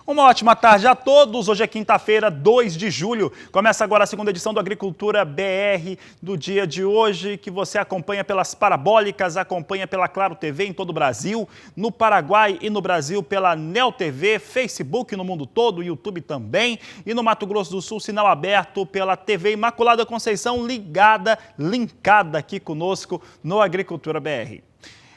Uma ótima tarde a todos. Hoje é quinta-feira, 2 de julho. Começa agora a segunda edição do Agricultura BR do dia de hoje, que você acompanha pelas parabólicas, acompanha pela Claro TV em todo o Brasil, no Paraguai e no Brasil pela Neo TV, Facebook no mundo todo, YouTube também, e no Mato Grosso do Sul, sinal aberto pela TV Imaculada Conceição, linkada aqui conosco no Agricultura BR.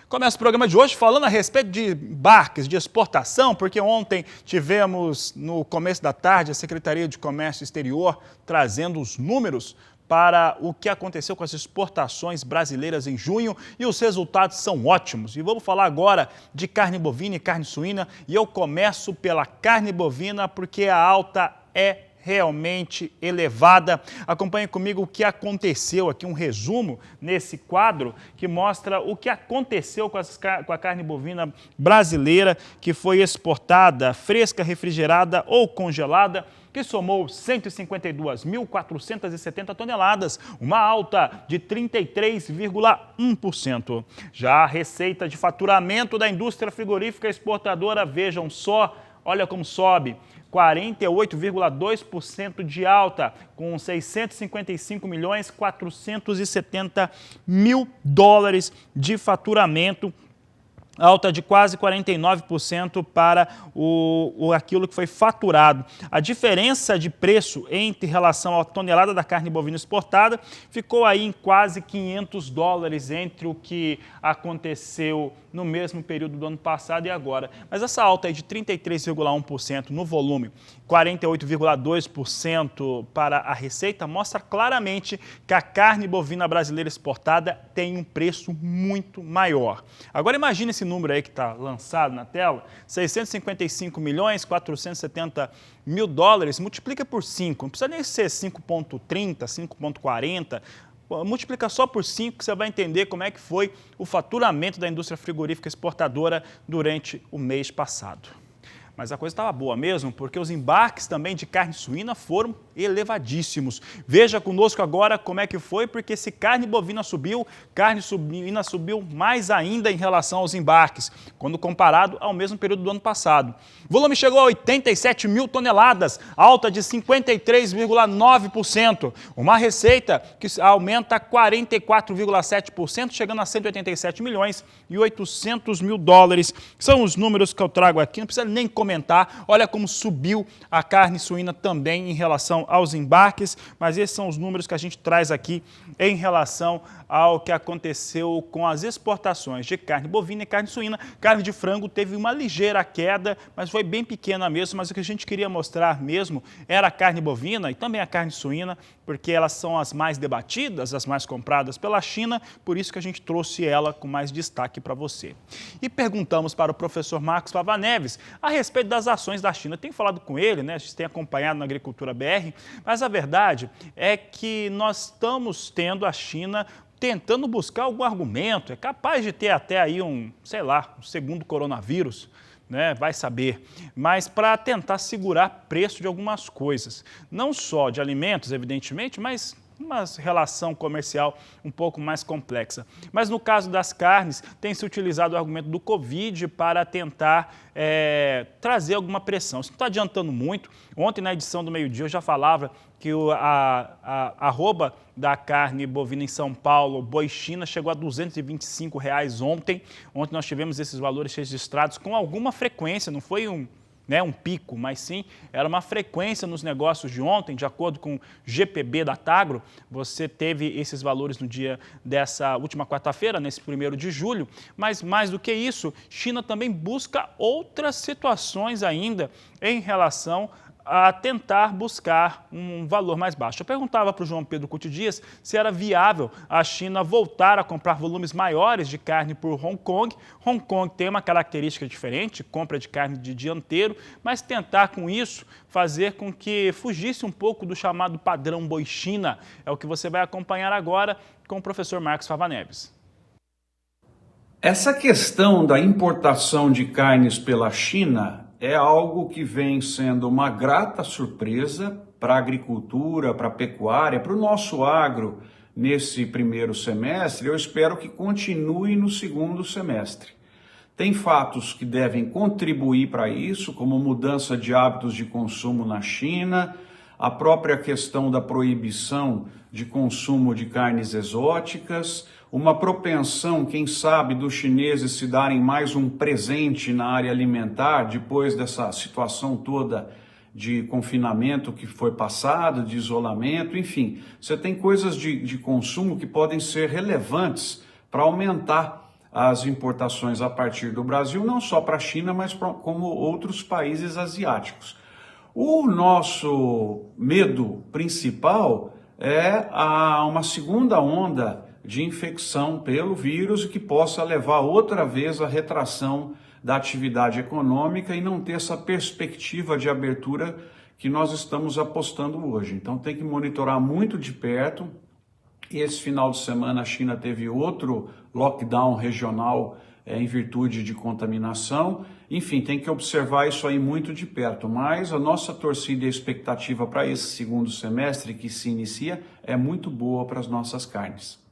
Começa o programa de hoje falando a respeito de embarques, de exportação, porque ontem tivemos, no começo da tarde, a Secretaria de Comércio Exterior trazendo os números para o que aconteceu com as exportações brasileiras em junho e os resultados são ótimos. E vamos falar agora de carne bovina e carne suína e eu começo pela carne bovina porque a alta é realmente elevada. Acompanhe comigo o que aconteceu aqui, um resumo nesse quadro que mostra o que aconteceu com a carne bovina brasileira que foi exportada fresca, refrigerada ou congelada, que somou 152.470 toneladas, uma alta de 33,1%. Já a receita de faturamento da indústria frigorífica exportadora, vejam só, olha como sobe, 48,2% de alta, com $655.470.000 de faturamento, alta de quase 49% para aquilo que foi faturado. A diferença de preço entre relação à tonelada da carne bovina exportada ficou aí em quase $500 entre o que aconteceu no mesmo período do ano passado e agora. Mas essa alta aí de 33,1% no volume, 48,2% para a receita, mostra claramente que a carne bovina brasileira exportada tem um preço muito maior. Agora imagine esse número aí que está lançado na tela, $655.470.000, multiplica por 5, não precisa nem ser 5,30, 5,40, multiplica só por 5 que você vai entender como é que foi o faturamento da indústria frigorífica exportadora durante o mês passado. Mas a coisa estava boa mesmo, porque os embarques também de carne suína foram elevadíssimos. Veja conosco agora como é que foi, porque se carne bovina subiu, carne suína subiu mais ainda em relação aos embarques, quando comparado ao mesmo período do ano passado. O volume chegou a 87 mil toneladas, alta de 53,9%. Uma receita que aumenta 44,7%, chegando a $187.800.000. São os números que eu trago aqui, não precisa nem comentar. Olha como subiu a carne suína também em relação aos embarques, mas esses são os números que a gente traz aqui em relação ao que aconteceu com as exportações de carne bovina e carne suína. Carne de frango teve uma ligeira queda, mas foi bem pequena mesmo, mas o que a gente queria mostrar mesmo era a carne bovina e também a carne suína, porque elas são as mais debatidas, as mais compradas pela China, por isso que a gente trouxe ela com mais destaque para você. E perguntamos para o professor Marcos Fava Neves a respeito das ações da China. Tenho falado com ele, né? A gente tem acompanhado na Agricultura BR, mas a verdade é que nós estamos tendo a China tentando buscar algum argumento, é capaz de ter até aí um segundo coronavírus, né? Vai saber, mas para tentar segurar preço de algumas coisas, não só de alimentos, evidentemente, mas uma relação comercial um pouco mais complexa. Mas no caso das carnes, tem se utilizado o argumento do Covid para tentar trazer alguma pressão. Isso não está adiantando muito. Ontem, na edição do meio-dia, eu já falava que a arroba da carne bovina em São Paulo, boi China, chegou a R$ 225 ontem. Ontem nós tivemos esses valores registrados com alguma frequência, não foi um pico, mas sim, era uma frequência nos negócios de ontem, de acordo com o GPB da Tagro, você teve esses valores no dia dessa última quarta-feira, nesse 1º de julho, mas mais do que isso, China também busca outras situações ainda em relação a tentar buscar um valor mais baixo. Eu perguntava para o João Pedro Couto Dias se era viável a China voltar a comprar volumes maiores de carne por Hong Kong. Hong Kong tem uma característica diferente, compra de carne de dianteiro, mas tentar com isso fazer com que fugisse um pouco do chamado padrão boi China. É o que você vai acompanhar agora com o professor Marcos Fava Neves. Essa questão da importação de carnes pela China é algo que vem sendo uma grata surpresa para a agricultura, para a pecuária, para o nosso agro nesse primeiro semestre. Eu espero que continue no segundo semestre. Tem fatos que devem contribuir para isso, como mudança de hábitos de consumo na China, a própria questão da proibição de consumo de carnes exóticas, uma propensão, quem sabe, dos chineses se darem mais um presente na área alimentar depois dessa situação toda de confinamento que foi passado, de isolamento, enfim. Você tem coisas de consumo que podem ser relevantes para aumentar as importações a partir do Brasil, não só para a China, mas como outros países asiáticos. O nosso medo principal é uma segunda onda de infecção pelo vírus que possa levar outra vez à retração da atividade econômica e não ter essa perspectiva de abertura que nós estamos apostando hoje. Então tem que monitorar muito de perto. Esse final de semana a China teve outro lockdown regional em virtude de contaminação. Enfim, tem que observar isso aí muito de perto, mas a nossa torcida e expectativa para esse segundo semestre que se inicia é muito boa para as nossas carnes.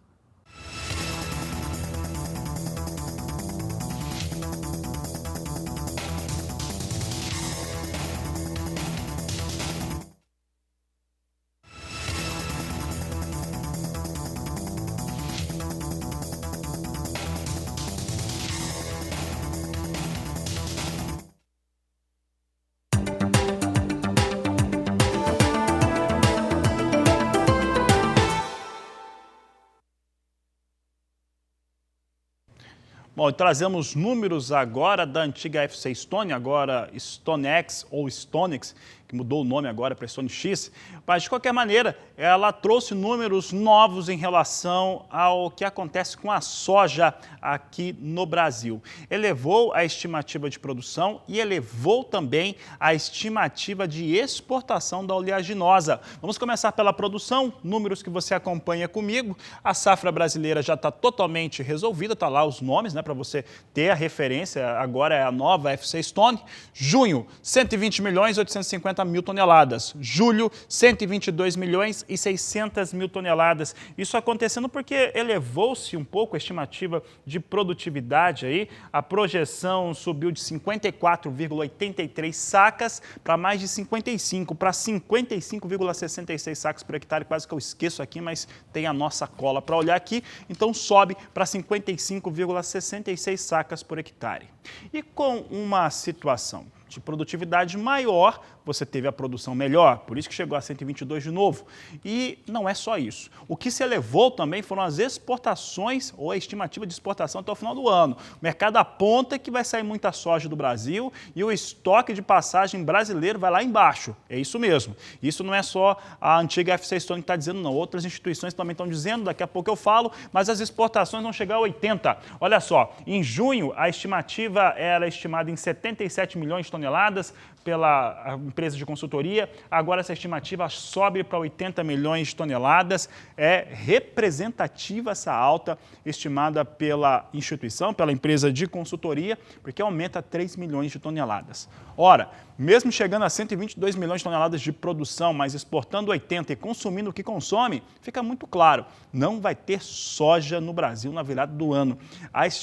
Bom, trazemos números agora da antiga FC Stone, agora StoneX ou StoneX, que mudou o nome agora para StoneX, mas de qualquer maneira, ela trouxe números novos em relação ao que acontece com a soja aqui no Brasil. Elevou a estimativa de produção e elevou também a estimativa de exportação da oleaginosa. Vamos começar pela produção, números que você acompanha comigo. A safra brasileira já está totalmente resolvida, está lá os nomes, né, para você ter a referência, agora é a nova FC Stone. Junho, 120 milhões 850 mil toneladas. Julho, 122 milhões e 600 mil toneladas. Isso acontecendo porque elevou-se um pouco a estimativa de produtividade aí. A projeção subiu de 54,83 sacas para mais de 55, para 55,66 sacas por hectare. Quase que eu esqueço aqui, mas tem a nossa cola para olhar aqui. Então sobe para 55,66 sacas por hectare. E com uma situação de produtividade maior, você teve a produção melhor, por isso que chegou a 122 de novo. E não é só isso. O que se elevou também foram as exportações ou a estimativa de exportação até o final do ano. O mercado aponta que vai sair muita soja do Brasil e o estoque de passagem brasileiro vai lá embaixo. É isso mesmo. Isso não é só a antiga FC Stone que está dizendo, não. Outras instituições também estão dizendo, daqui a pouco eu falo, mas as exportações vão chegar a 80. Olha só, em junho a estimativa era estimada em 77 milhões de toneladas pela empresa de consultoria, agora essa estimativa sobe para 80 milhões de toneladas. É representativa essa alta estimada pela instituição, pela empresa de consultoria, porque aumenta 3 milhões de toneladas. Ora, mesmo chegando a 122 milhões de toneladas de produção, mas exportando 80 e consumindo o que consome, fica muito claro, não vai ter soja no Brasil na virada do ano. As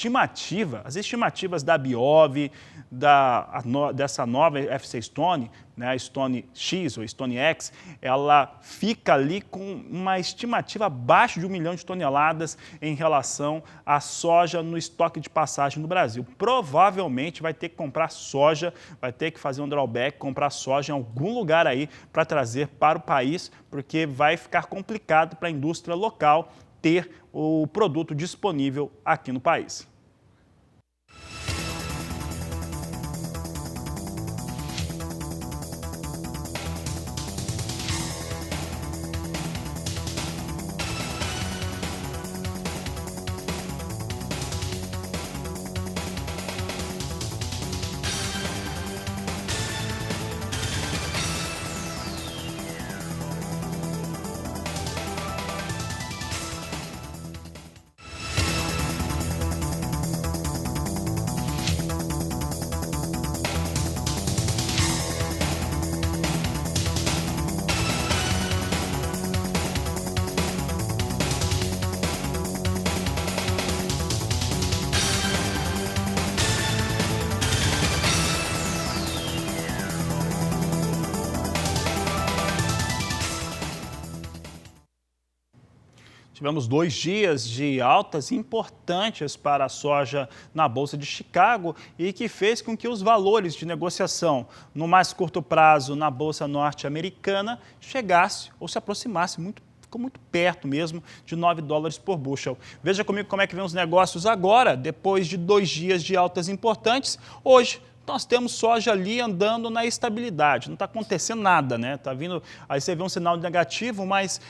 estimativas da Biov, dessa nova FC Stone, né, a Stone X ou Stone X, ela fica ali com uma estimativa abaixo de 1 milhão de toneladas em relação à soja no estoque de passagem no Brasil. Provavelmente vai ter que comprar soja, vai ter que fazer um drawback, comprar soja em algum lugar aí para trazer para o país, porque vai ficar complicado para a indústria local ter o produto disponível aqui no país. Tivemos 2 dias de altas importantes para a soja na Bolsa de Chicago e que fez com que os valores de negociação no mais curto prazo na Bolsa norte-americana chegasse ou se aproximasse ficou muito perto mesmo de $9 por bushel. Veja comigo como é que vem os negócios agora, depois de 2 dias de altas importantes. Hoje, nós temos soja ali andando na estabilidade, não está acontecendo nada, né? Tá vindo, aí você vê um sinal negativo, mas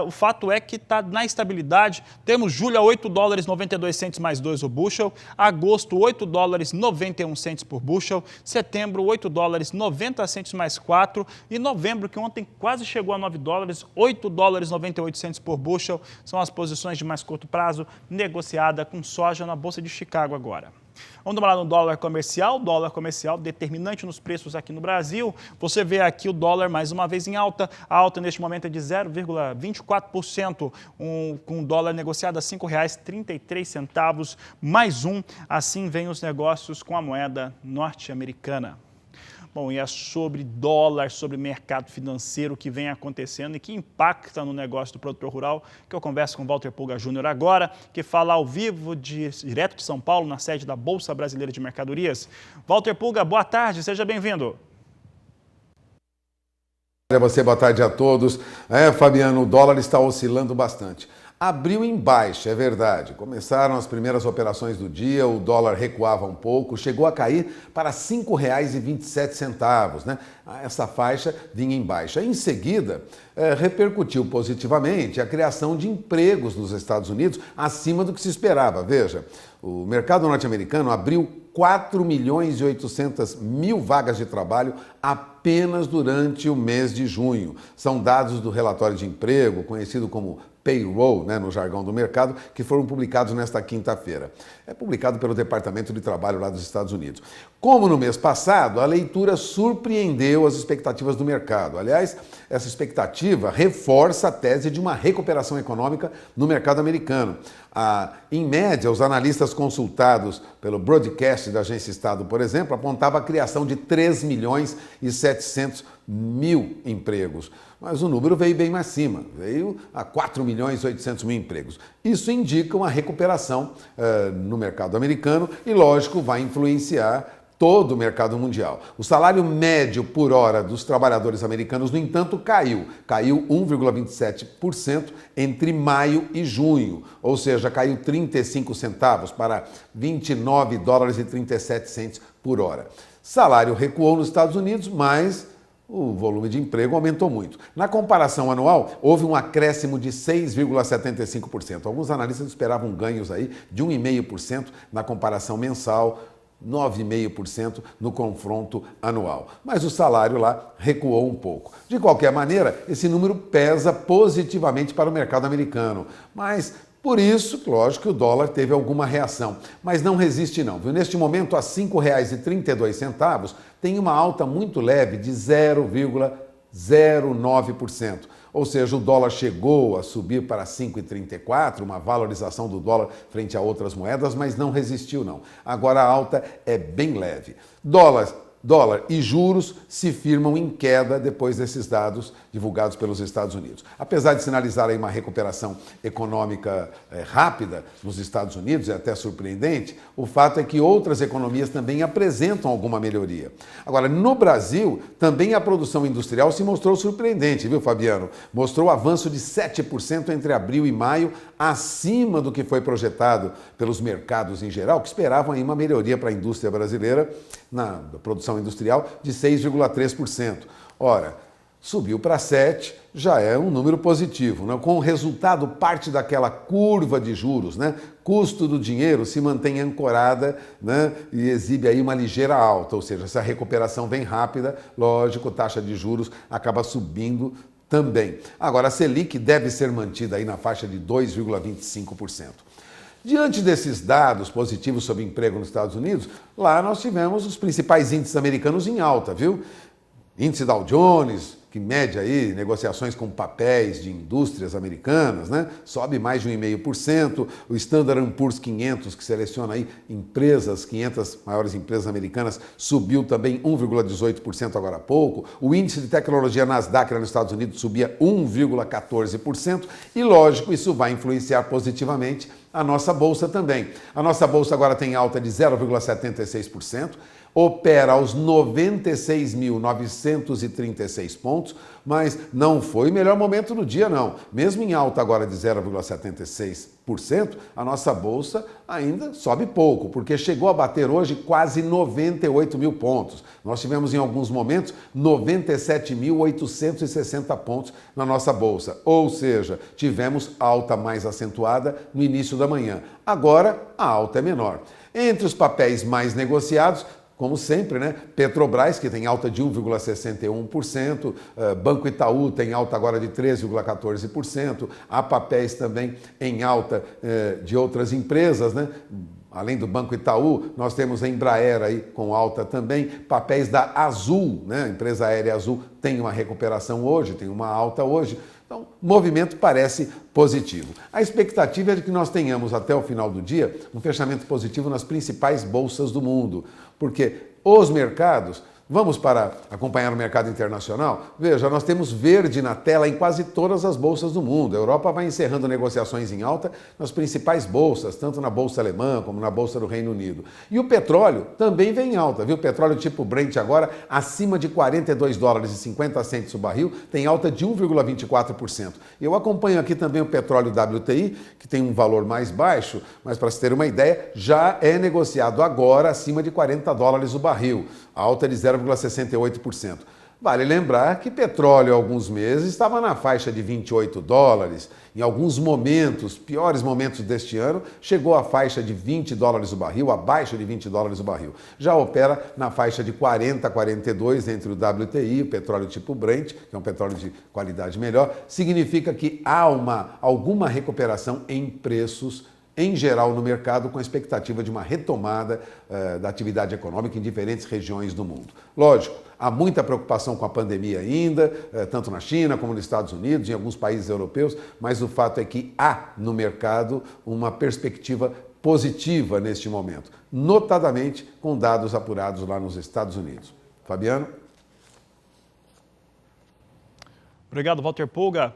o fato é que está na estabilidade. Temos julho a $8,92 mais 2 o bushel, agosto $8,91 por bushel, setembro $8,90 mais 4 e novembro, que ontem quase chegou a $9, $8,98 por bushel, são as posições de mais curto prazo negociada com soja na Bolsa de Chicago agora. Vamos dar uma olhada no dólar comercial determinante nos preços aqui no Brasil. Você vê aqui o dólar mais uma vez em alta. A alta neste momento é de 0,24%, com o dólar negociado a R$ 5,33 mais um. Assim vem os negócios com a moeda norte-americana. Bom, e é sobre dólar, sobre mercado financeiro que vem acontecendo e que impacta no negócio do produtor rural, que eu converso com Walter Pulga Júnior agora, que fala ao vivo, direto de São Paulo, na sede da Bolsa Brasileira de Mercadorias. Walter Pulga, boa tarde, seja bem-vindo. Boa tarde a todos. Fabiano, o dólar está oscilando bastante. Abriu em baixa, é verdade. Começaram as primeiras operações do dia, o dólar recuava um pouco, chegou a cair para R$ 5,27, né? Essa faixa vinha em baixa. Em seguida, repercutiu positivamente a criação de empregos nos Estados Unidos acima do que se esperava. Veja, o mercado norte-americano abriu 4.800.000 vagas de trabalho apenas durante o mês de junho. São dados do relatório de emprego, conhecido como payroll, né, no jargão do mercado, que foram publicados nesta quinta-feira. É publicado pelo Departamento de Trabalho lá dos Estados Unidos. Como no mês passado, a leitura surpreendeu as expectativas do mercado. Aliás, essa expectativa reforça a tese de uma recuperação econômica no mercado americano. Em média, os analistas consultados pelo broadcast da Agência Estado, por exemplo, apontavam a criação de 3.700.000 empregos. Mas o número veio bem mais acima, veio a 4.800.000 empregos. Isso indica uma recuperação no mercado americano e, lógico, vai influenciar todo o mercado mundial. O salário médio por hora dos trabalhadores americanos, no entanto, caiu 1,27% entre maio e junho, ou seja, caiu 35 centavos para $29,37 por hora. Salário recuou nos Estados Unidos, mas o volume de emprego aumentou muito. Na comparação anual, houve um acréscimo de 6,75%. Alguns analistas esperavam ganhos aí de 1,5% na comparação mensal, 9,5% no confronto anual. Mas o salário lá recuou um pouco. De qualquer maneira, esse número pesa positivamente para o mercado americano. Mas, por isso, lógico que o dólar teve alguma reação. Mas não resiste não, viu? Neste momento, a R$ 5,32, tem uma alta muito leve de 0,09%. Ou seja, o dólar chegou a subir para 5,34, uma valorização do dólar frente a outras moedas, mas não resistiu não. Agora a alta é bem leve. Dólar e juros se firmam em queda depois desses dados divulgados pelos Estados Unidos. Apesar de sinalizar aí uma recuperação econômica rápida nos Estados Unidos, é até surpreendente, o fato é que outras economias também apresentam alguma melhoria. Agora, no Brasil, também a produção industrial se mostrou surpreendente, viu, Fabiano? Mostrou avanço de 7% entre abril e maio, acima do que foi projetado pelos mercados em geral, que esperavam aí uma melhoria para a indústria brasileira na produção industrial de 6,3%. Ora, subiu para 7%, já é um número positivo, né? Com o resultado, parte daquela curva de juros, né? Custo do dinheiro se mantém ancorada, né? E exibe aí uma ligeira alta, ou seja, se a recuperação vem rápida, lógico, taxa de juros acaba subindo também. Agora, a Selic deve ser mantida aí na faixa de 2,25%. Diante desses dados positivos sobre emprego nos Estados Unidos, lá nós tivemos os principais índices americanos em alta, viu? Índice Dow Jones, que mede aí negociações com papéis de indústrias americanas, né? Sobe mais de 1,5%. O Standard & Poor's 500, que seleciona aí empresas, 500 maiores empresas americanas, subiu também 1,18% agora há pouco. O índice de tecnologia Nasdaq lá nos Estados Unidos subia 1,14%. E lógico, isso vai influenciar positivamente a nossa bolsa também. A nossa bolsa agora tem alta de 0,76%. Opera aos 96.936 pontos, mas não foi o melhor momento do dia, não. Mesmo em alta agora de 0,76%, a nossa bolsa ainda sobe pouco, porque chegou a bater hoje quase 98 mil pontos. Nós tivemos em alguns momentos 97.860 pontos na nossa bolsa, ou seja, tivemos alta mais acentuada no início da manhã. Agora, a alta é menor. Entre os papéis mais negociados, como sempre, né? Petrobras, que tem alta de 1,61%, Banco Itaú tem alta agora de 13,14%, há papéis também em alta de outras empresas, né? Além do Banco Itaú, nós temos a Embraer aí com alta também, papéis da Azul, né? A empresa aérea Azul tem uma recuperação hoje, tem uma alta hoje. Então, o movimento parece positivo. A expectativa é de que nós tenhamos até o final do dia um fechamento positivo nas principais bolsas do mundo, porque os mercados... Vamos para acompanhar o mercado internacional? Veja, nós temos verde na tela em quase todas as bolsas do mundo. A Europa vai encerrando negociações em alta nas principais bolsas, tanto na bolsa alemã como na bolsa do Reino Unido. E o petróleo também vem em alta, viu? O petróleo tipo Brent agora acima de $42,50 o barril, tem alta de 1,24%. Eu acompanho aqui também o petróleo WTI, que tem um valor mais baixo, mas para se ter uma ideia, já é negociado agora acima de $40 o barril, alta de 0,68%. Vale lembrar que petróleo há alguns meses estava na faixa de $28. Em alguns momentos, piores momentos deste ano, chegou à faixa de $20 o barril, abaixo de $20 o barril. Já opera na faixa de 40 a 42 entre o WTI, o petróleo tipo Brent, que é um petróleo de qualidade melhor. Significa que há alguma recuperação em preços em geral no mercado, com a expectativa de uma retomada da atividade econômica em diferentes regiões do mundo. Lógico, há muita preocupação com a pandemia ainda, tanto na China como nos Estados Unidos, em alguns países europeus, mas o fato é que há no mercado uma perspectiva positiva neste momento, notadamente com dados apurados lá nos Estados Unidos. Fabiano? Obrigado, Walter Pulga.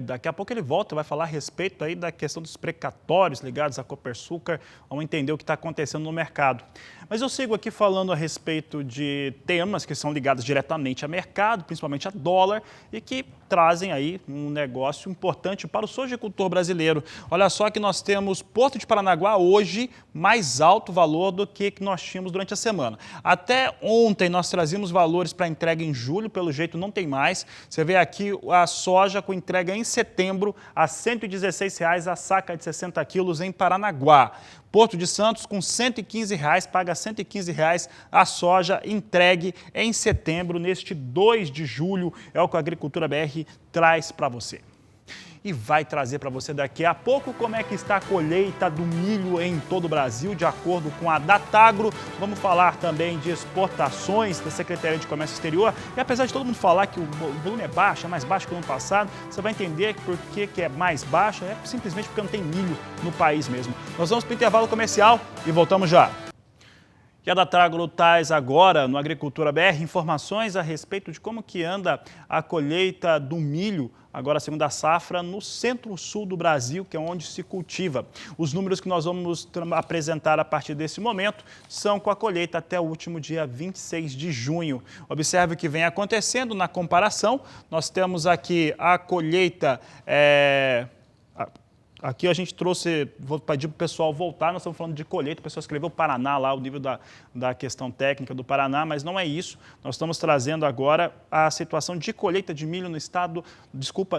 Daqui a pouco ele volta, vai falar a respeito aí da questão dos precatórios ligados à Copersucar. Vamos entender o que está acontecendo no mercado. Mas eu sigo aqui falando a respeito de temas que são ligados diretamente a mercado, principalmente a dólar, e que trazem aí um negócio importante para o sojicultor brasileiro. Olha só que nós temos Porto de Paranaguá hoje mais alto valor do que nós tínhamos durante a semana. Até ontem nós trazíamos valores para entrega em julho, pelo jeito não tem mais. Você vê aqui a soja com entrega em setembro a R$ 116,00 a saca de 60 quilos em Paranaguá. Porto de Santos com R$ 115,00, paga R$ 115,00 a soja entregue em setembro, neste 2 de julho, é o que a Agricultura BR traz para você. E vai trazer para você daqui a pouco como é que está a colheita do milho em todo o Brasil, de acordo com a Datagro. Vamos falar também de exportações da Secretaria de Comércio Exterior. E apesar de todo mundo falar que o volume é baixo, é mais baixo que o ano passado, você vai entender por que é mais baixo, é simplesmente porque não tem milho no país mesmo. Nós vamos para o intervalo comercial e voltamos já. E a Datagro traz agora, no Agricultura BR, informações a respeito de como que anda a colheita do milho, agora a segunda safra, no centro-sul do Brasil, que é onde se cultiva. Os números que nós vamos apresentar a partir desse momento são com a colheita até o último dia 26 de junho. Observe o que vem acontecendo na comparação. Nós temos aqui a colheita... Aqui a gente trouxe, vou pedir para o pessoal voltar, nós estamos falando de colheita, o pessoal escreveu Paraná lá, o nível da questão técnica do Paraná, mas não é isso. Nós estamos trazendo agora a situação de colheita de milho no estado,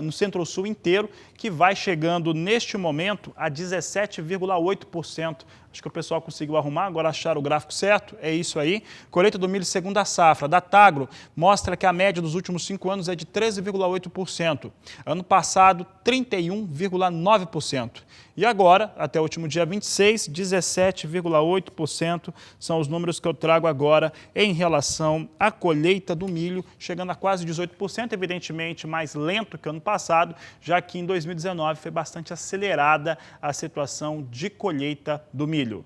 no Centro-Sul inteiro, que vai chegando neste momento a 17,8%. Acho que o pessoal conseguiu arrumar, agora acharam o gráfico certo, é isso aí. Colheita do milho segunda safra. Da Tagro mostra que a média dos últimos 5 anos é de 13,8%. Ano passado, 31,9%. E agora, até o último dia 26, 17,8% são os números que eu trago agora em relação à colheita do milho, chegando a quase 18%, evidentemente mais lento que ano passado, já que em 2019 foi bastante acelerada a situação de colheita do milho.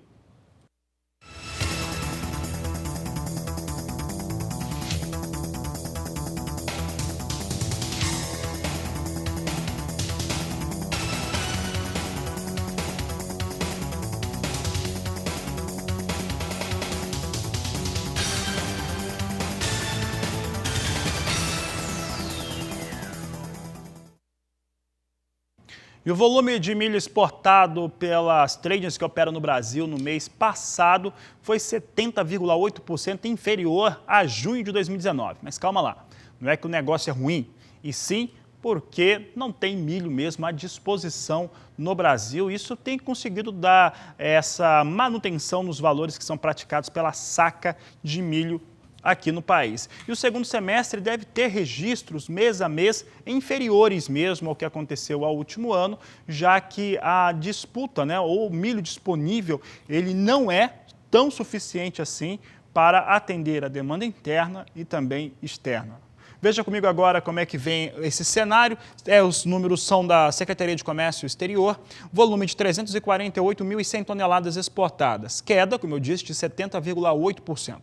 E o volume de milho exportado pelas tradings que operam no Brasil no mês passado foi 70,8% inferior a junho de 2019. Mas calma lá, não é que o negócio é ruim, e sim porque não tem milho mesmo à disposição no Brasil. Isso tem conseguido dar essa manutenção nos valores que são praticados pela saca de milho aqui no país. E o segundo semestre deve ter registros mês a mês inferiores mesmo ao que aconteceu ao último ano, já que a disputa, ou o milho disponível, ele não é tão suficiente assim para atender a demanda interna e também externa. Veja comigo agora como é que vem esse cenário. Os números são da Secretaria de Comércio Exterior. Volume de 348.100 toneladas exportadas. Queda, como eu disse, de 70,8%.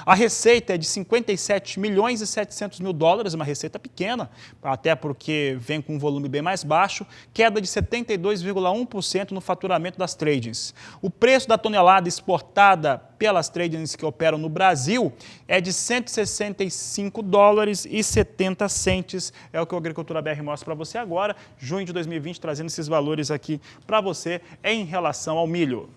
A receita é de 57 milhões e 700 mil dólares, uma receita pequena, até porque vem com um volume bem mais baixo, queda de 72,1% no faturamento das tradings. O preço da tonelada exportada pelas tradings que operam no Brasil é de 165 dólares e 70 centes, é o que o Agricultura BR mostra para você agora, junho de 2020, trazendo esses valores aqui para você em relação ao milho.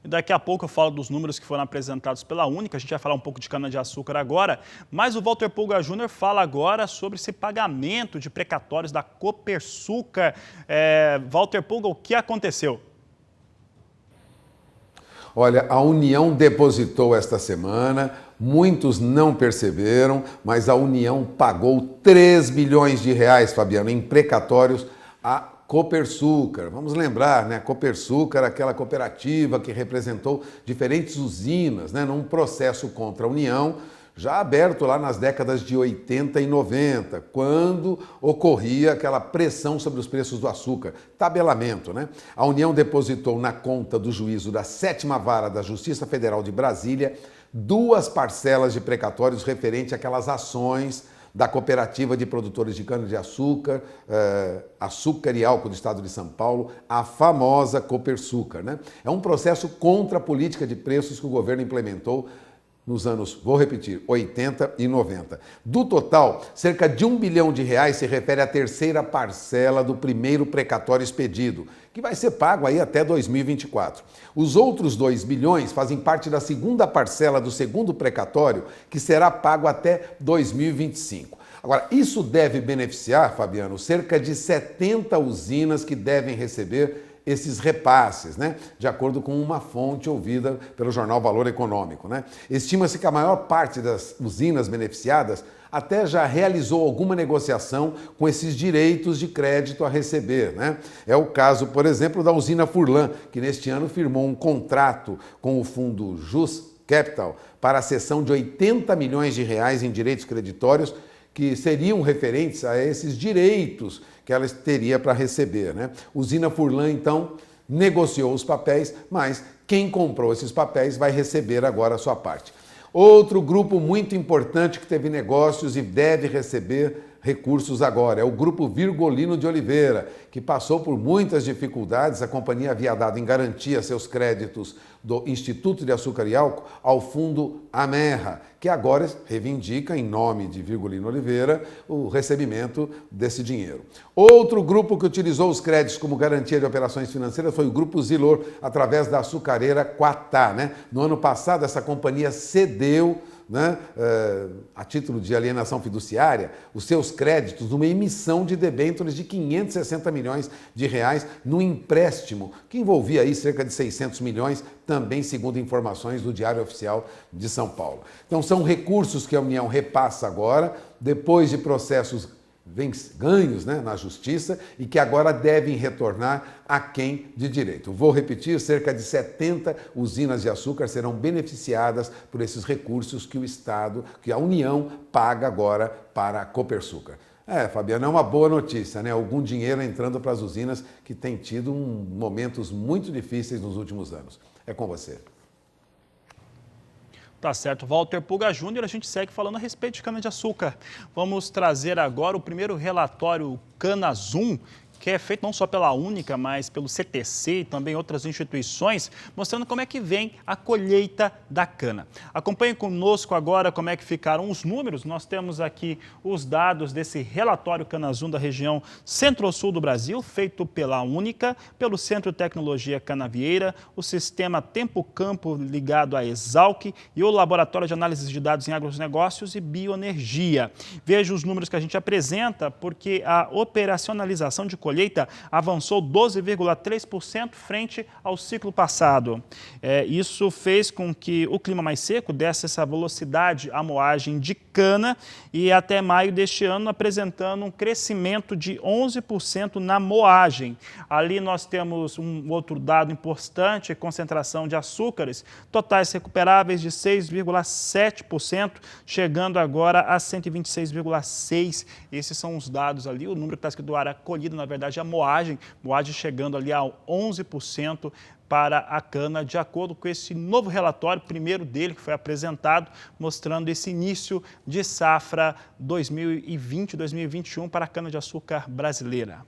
Daqui a pouco eu falo dos números que foram apresentados pela Única, a gente vai falar um pouco de cana-de-açúcar agora, mas o Walter Pulga Júnior fala agora sobre esse pagamento de precatórios da Copersucar. Walter Pulga, o que aconteceu? Olha, a União depositou esta semana, muitos não perceberam, mas a União pagou 3 bilhões de reais, Fabiano, em precatórios a Copersucar. Vamos lembrar, né? A Copersucar, aquela cooperativa que representou diferentes usinas, num processo contra a União, já aberto lá nas décadas de 80 e 90, quando ocorria aquela pressão sobre os preços do açúcar, tabelamento, A União depositou na conta do juízo da 7ª Vara da Justiça Federal de Brasília 2 parcelas de precatórios referente àquelas ações da Cooperativa de Produtores de Cana-de-Açúcar, Açúcar e Álcool do Estado de São Paulo, a famosa Copersucar, É um processo contra a política de preços que o governo implementou nos anos, vou repetir, 80 e 90. Do total, cerca de 1 bilhão de reais se refere à 3ª parcela do primeiro precatório expedido, que vai ser pago aí até 2024. Os outros 2 bilhões fazem parte da 2ª parcela do segundo precatório, que será pago até 2025. Agora, isso deve beneficiar, Fabiano, cerca de 70 usinas que devem receber esses repasses, de acordo com uma fonte ouvida pelo jornal Valor Econômico. Estima-se que a maior parte das usinas beneficiadas até já realizou alguma negociação com esses direitos de crédito a receber. É o caso, por exemplo, da usina Furlan, que neste ano firmou um contrato com o fundo Capital para a cessão de 80 milhões de reais em direitos creditórios que seriam referentes a esses direitos que ela teria para receber, né? Usina Furlan, então, negociou os papéis, mas quem comprou esses papéis vai receber agora a sua parte. Outro grupo muito importante que teve negócios e deve receber recursos agora é o Grupo Virgolino de Oliveira, que passou por muitas dificuldades. A companhia havia dado em garantia seus créditos do Instituto de Açúcar e Álcool ao fundo Amerra, que agora reivindica, em nome de Virgolino Oliveira, o recebimento desse dinheiro. Outro grupo que utilizou os créditos como garantia de operações financeiras foi o Grupo Zilor, através da açucareira Quatá, né? No ano passado, essa companhia cedeu, né, a título de alienação fiduciária, os seus créditos numa emissão de debêntures de 560 milhões de reais num empréstimo que envolvia aí cerca de 600 milhões, também segundo informações do Diário Oficial de São Paulo. Então são recursos que a União repassa agora, depois de processos ganhos, né, na justiça, e que agora devem retornar a quem de direito. Vou repetir, cerca de 70 usinas de açúcar serão beneficiadas por esses recursos que o Estado, que a União paga agora para a Copersucar. Fabiano, é uma boa notícia, né? Algum dinheiro entrando para as usinas que têm tido momentos muito difíceis nos últimos anos. É com você. Tá certo, Walter Pulga Júnior, a gente segue falando a respeito de cana-de-açúcar. Vamos trazer agora o primeiro relatório Canazum, que é feito não só pela Única, mas pelo CTC e também outras instituições, mostrando como é que vem a colheita da cana. Acompanhe conosco agora como é que ficaram os números. Nós temos aqui os dados desse relatório Canazum da região centro-sul do Brasil, feito pela Única, pelo Centro de Tecnologia Canavieira, o Sistema Tempo Campo ligado à Exalc e o Laboratório de Análise de Dados em Agronegócios e Bioenergia. Veja os números que a gente apresenta, porque a operacionalização de colheita avançou 12,3% frente ao ciclo passado. Isso fez com que o clima mais seco desse essa velocidade à moagem de cana e até maio deste ano apresentando um crescimento de 11% na moagem. Ali nós temos um outro dado importante, a concentração de açúcares, totais recuperáveis de 6,7%, chegando agora a 126,6%. Esses são os dados ali, o número que está escrito do área colhida, na verdade, a moagem chegando ali a 11% para a cana, de acordo com esse novo relatório, primeiro dele, que foi apresentado, mostrando esse início de safra 2020-2021 para a cana-de-açúcar brasileira.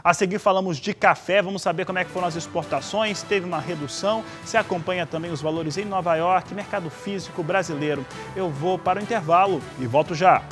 A seguir falamos de café, vamos saber como é que foram as exportações, teve uma redução, se acompanha também os valores em Nova York, mercado físico brasileiro. Eu vou para o intervalo e volto já.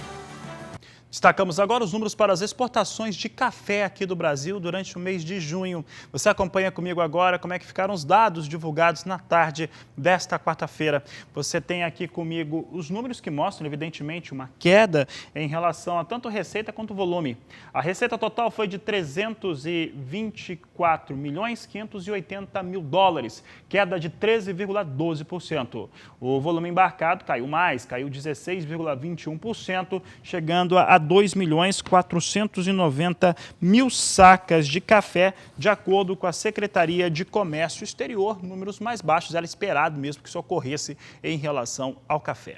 Destacamos agora os números para as exportações de café aqui do Brasil durante o mês de junho. Você acompanha comigo agora como é que ficaram os dados divulgados na tarde desta quarta-feira. Você tem aqui comigo os números que mostram, evidentemente, uma queda em relação a tanto receita quanto volume. A receita total foi de 324.580.000 dólares, queda de 13,12%. O volume embarcado caiu mais, caiu 16,21%, chegando a 2.490.000 sacas de café, de acordo com a Secretaria de Comércio Exterior, números mais baixos, era esperado mesmo que isso ocorresse em relação ao café.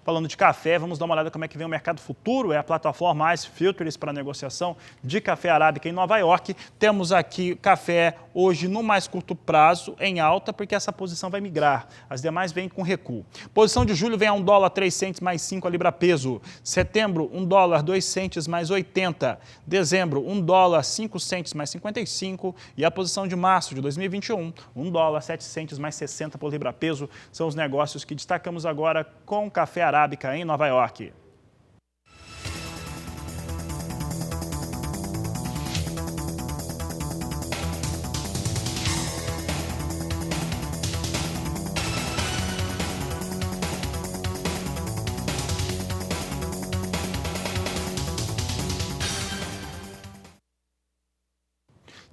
Falando de café, vamos dar uma olhada como é que vem o mercado futuro, é a plataforma Ice Futures para negociação de café arábica em Nova York. Temos aqui café hoje no mais curto prazo em alta, porque essa posição vai migrar. As demais vêm com recuo. Posição de julho vem a $1,03 mais 5 a libra peso. Setembro, $1,02 mais 80. Dezembro, $1,05 mais 55. E a posição de março de 2021, $1,07 mais 60 por libra peso. São os negócios que destacamos agora com café arábica em Nova York.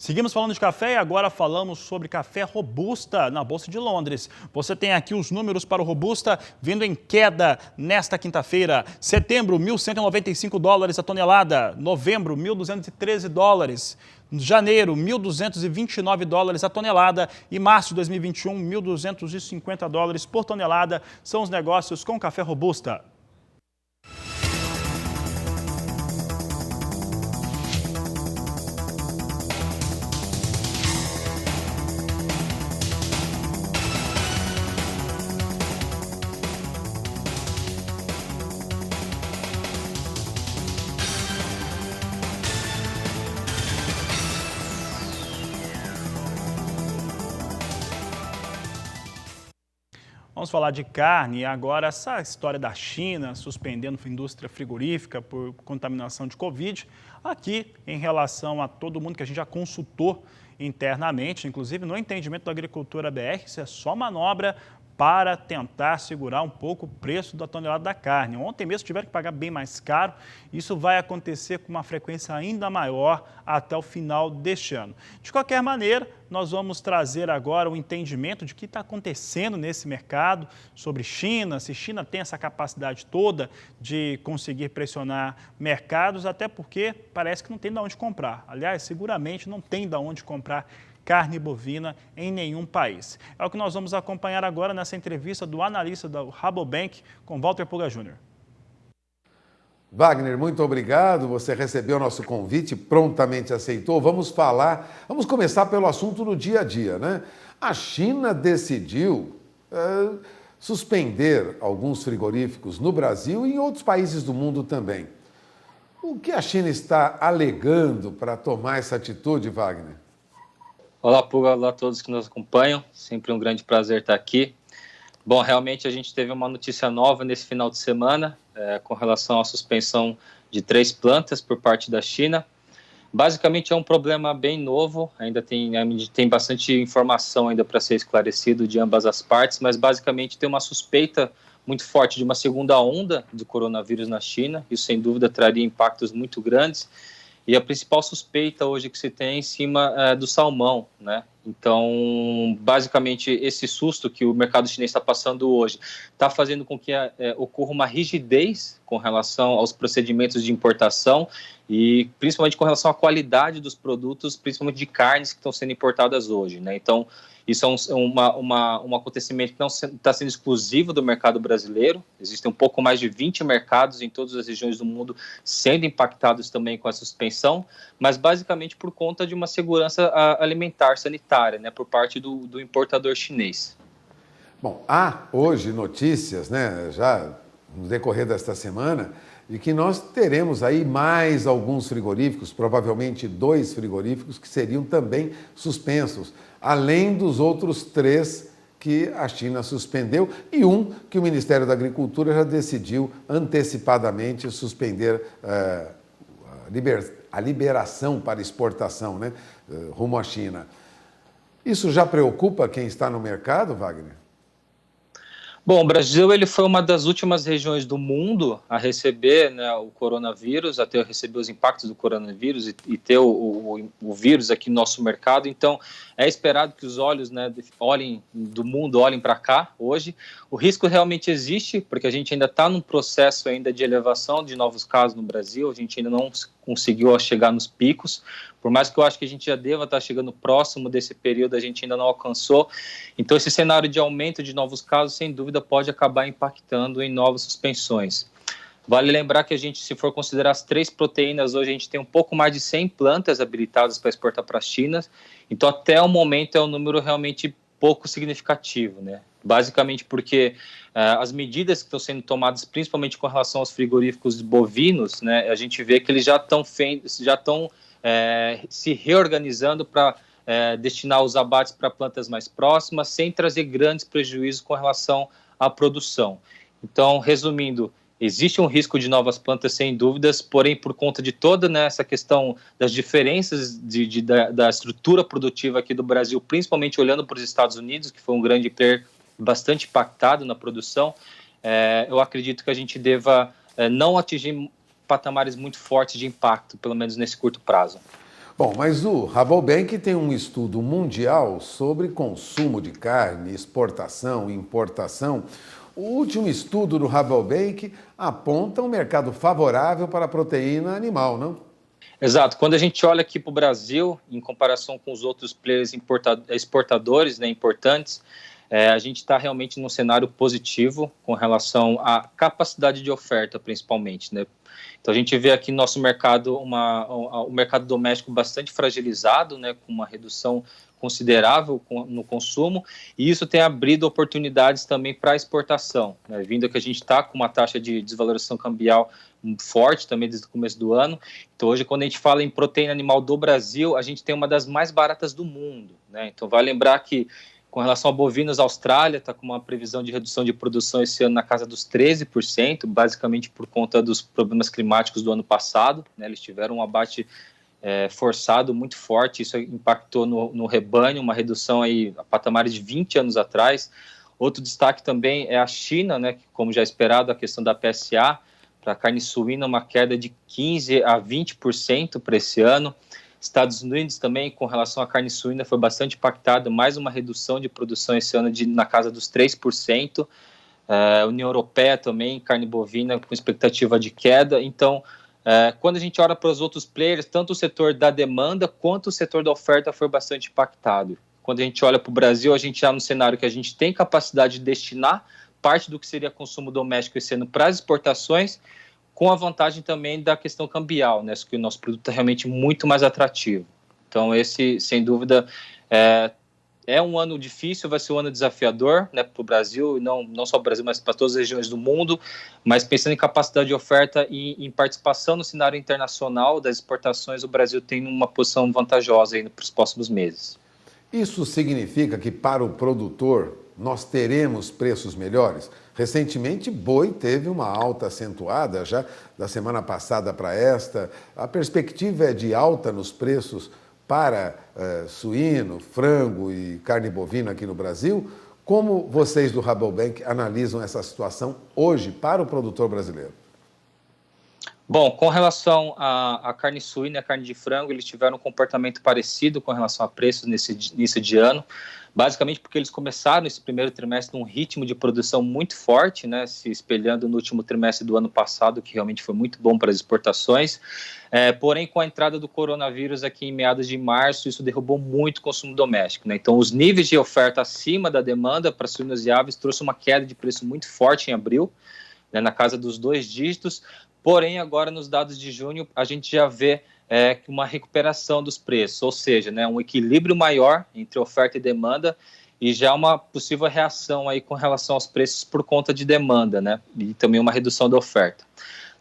Seguimos falando de café e agora falamos sobre café Robusta na Bolsa de Londres. Você tem aqui os números para o Robusta vindo em queda nesta quinta-feira. Setembro, $1.195 a tonelada. Novembro, $1.213. Janeiro, $1.229 a tonelada. E março de 2021, $1.250 por tonelada. São os negócios com café Robusta. Vamos falar de carne. Agora, essa história da China suspendendo a indústria frigorífica por contaminação de Covid, aqui em relação a todo mundo que a gente já consultou internamente, inclusive no entendimento da agricultura BR, isso é só manobra para tentar segurar um pouco o preço da tonelada da carne. Ontem mesmo tiveram que pagar bem mais caro. Isso vai acontecer com uma frequência ainda maior até o final deste ano. De qualquer maneira, nós vamos trazer agora o entendimento de o que está acontecendo nesse mercado, sobre China, se China tem essa capacidade toda de conseguir pressionar mercados, até porque parece que não tem de onde comprar. Aliás, seguramente não tem de onde comprar carne bovina em nenhum país. É o que nós vamos acompanhar agora nessa entrevista do analista da Rabobank com Walter Puga Júnior. Wagner, muito obrigado. Você recebeu o nosso convite, prontamente aceitou. Vamos começar pelo assunto do dia a dia, né? A China decidiu suspender alguns frigoríficos no Brasil e em outros países do mundo também. O que a China está alegando para tomar essa atitude, Wagner? Olá, Puga, olá a todos que nos acompanham. Sempre um grande prazer estar aqui. Bom, realmente a gente teve uma notícia nova nesse final de semana com relação à suspensão de 3 plantas por parte da China. Basicamente é um problema bem novo, ainda tem bastante informação ainda para ser esclarecido de ambas as partes, mas basicamente tem uma suspeita muito forte de uma segunda onda do coronavírus na China. Isso sem dúvida traria impactos muito grandes. E a principal suspeita hoje que se tem é em cima do salmão, né? Então, basicamente, esse susto que o mercado chinês está passando hoje está fazendo com que ocorra uma rigidez com relação aos procedimentos de importação e principalmente com relação à qualidade dos produtos, principalmente de carnes que estão sendo importadas hoje, né? Então, isso é um acontecimento que não está sendo exclusivo do mercado brasileiro. Existem um pouco mais de 20 mercados em todas as regiões do mundo sendo impactados também com a suspensão, mas basicamente por conta de uma segurança alimentar sanitária, né, por parte do importador chinês. Bom, há hoje notícias, né, já no decorrer desta semana, de que nós teremos aí mais alguns frigoríficos, provavelmente 2 frigoríficos, que seriam também suspensos, além dos outros 3 que a China suspendeu e um que o Ministério da Agricultura já decidiu antecipadamente suspender a liberação para exportação, né, rumo à China. Isso já preocupa quem está no mercado, Wagner? Bom, o Brasil ele foi uma das últimas regiões do mundo a receber, né, o coronavírus, a receber os impactos do coronavírus e ter o vírus aqui no nosso mercado. Então, é esperado que os olhos, né, do mundo olhem para cá hoje. O risco realmente existe, porque a gente ainda está num processo ainda de elevação de novos casos no Brasil, a gente ainda não conseguiu chegar nos picos, por mais que eu acho que a gente já deva estar chegando próximo desse período, a gente ainda não alcançou. Então, esse cenário de aumento de novos casos, sem dúvida, pode acabar impactando em novas suspensões. Vale lembrar que a gente, se for considerar as 3 proteínas, hoje a gente tem um pouco mais de 100 plantas habilitadas para exportar para a China. Então, até o momento, é um número realmente pouco significativo, né? Basicamente porque as medidas que estão sendo tomadas, principalmente com relação aos frigoríficos bovinos, né, a gente vê que eles já estão se reorganizando para destinar os abates para plantas mais próximas, sem trazer grandes prejuízos com relação à produção. Então, resumindo, existe um risco de novas plantas, sem dúvidas, porém, por conta de toda, né, essa questão das diferenças da estrutura produtiva aqui do Brasil, principalmente olhando para os Estados Unidos, que foi um grande player bastante impactado na produção, eu acredito que a gente deva não atingir patamares muito fortes de impacto, pelo menos nesse curto prazo. Bom, mas o Rabobank tem um estudo mundial sobre consumo de carne, exportação e importação. O último estudo do Rabobank aponta um mercado favorável para a proteína animal, não? Exato. Quando a gente olha aqui para o Brasil, em comparação com os outros players exportadores, né, importantes, a gente está realmente num cenário positivo com relação à capacidade de oferta, principalmente, né? Então a gente vê aqui no nosso mercado o mercado doméstico bastante fragilizado, né, com uma redução considerável no consumo, e isso tem abrido oportunidades também para exportação, né, vindo que a gente está com uma taxa de desvalorização cambial forte também desde o começo do ano. Então hoje, quando a gente fala em proteína animal do Brasil, a gente tem uma das mais baratas do mundo, né? Então vale lembrar que com relação a bovinos, a Austrália está com uma previsão de redução de produção esse ano na casa dos 13%, basicamente por conta dos problemas climáticos do ano passado, né? Eles tiveram um abate forçado muito forte, isso impactou no rebanho, uma redução aí a patamares de 20 anos atrás. Outro destaque também é a China, né? Que, como já esperado, a questão da PSA, para a carne suína, uma queda de 15% a 20% para esse ano. Estados Unidos também, com relação à carne suína, foi bastante impactado, mais uma redução de produção esse ano na casa dos 3%. União Europeia também, carne bovina com expectativa de queda. Então, quando a gente olha para os outros players, tanto o setor da demanda quanto o setor da oferta foi bastante impactado. Quando a gente olha para o Brasil, a gente já no cenário que a gente tem capacidade de destinar parte do que seria consumo doméstico esse ano para as exportações, com a vantagem também da questão cambial, né, que o nosso produto é realmente muito mais atrativo. Então esse, sem dúvida, é um ano difícil, vai ser um ano desafiador, né, para o Brasil, não só para o Brasil, mas para todas as regiões do mundo, mas pensando em capacidade de oferta e em participação no cenário internacional das exportações, o Brasil tem uma posição vantajosa aí para os próximos meses. Isso significa que para o produtor nós teremos preços melhores? Recentemente, boi teve uma alta acentuada já da semana passada para esta. A perspectiva é de alta nos preços para suíno, frango e carne bovina aqui no Brasil. Como vocês do Rabobank analisam essa situação hoje para o produtor brasileiro? Bom, com relação à carne suína e a carne de frango, eles tiveram um comportamento parecido com relação a preços nesse início de ano, basicamente porque eles começaram esse primeiro trimestre num ritmo de produção muito forte, né, se espelhando no último trimestre do ano passado, que realmente foi muito bom para as exportações, porém com a entrada do coronavírus aqui em meados de março, isso derrubou muito o consumo doméstico, né? Então os níveis de oferta acima da demanda para suínos e aves trouxe uma queda de preço muito forte em abril, né, na casa dos 2 dígitos, porém agora nos dados de junho a gente já vê uma recuperação dos preços, ou seja, né, um equilíbrio maior entre oferta e demanda e já uma possível reação aí com relação aos preços por conta de demanda, né, e também uma redução da oferta.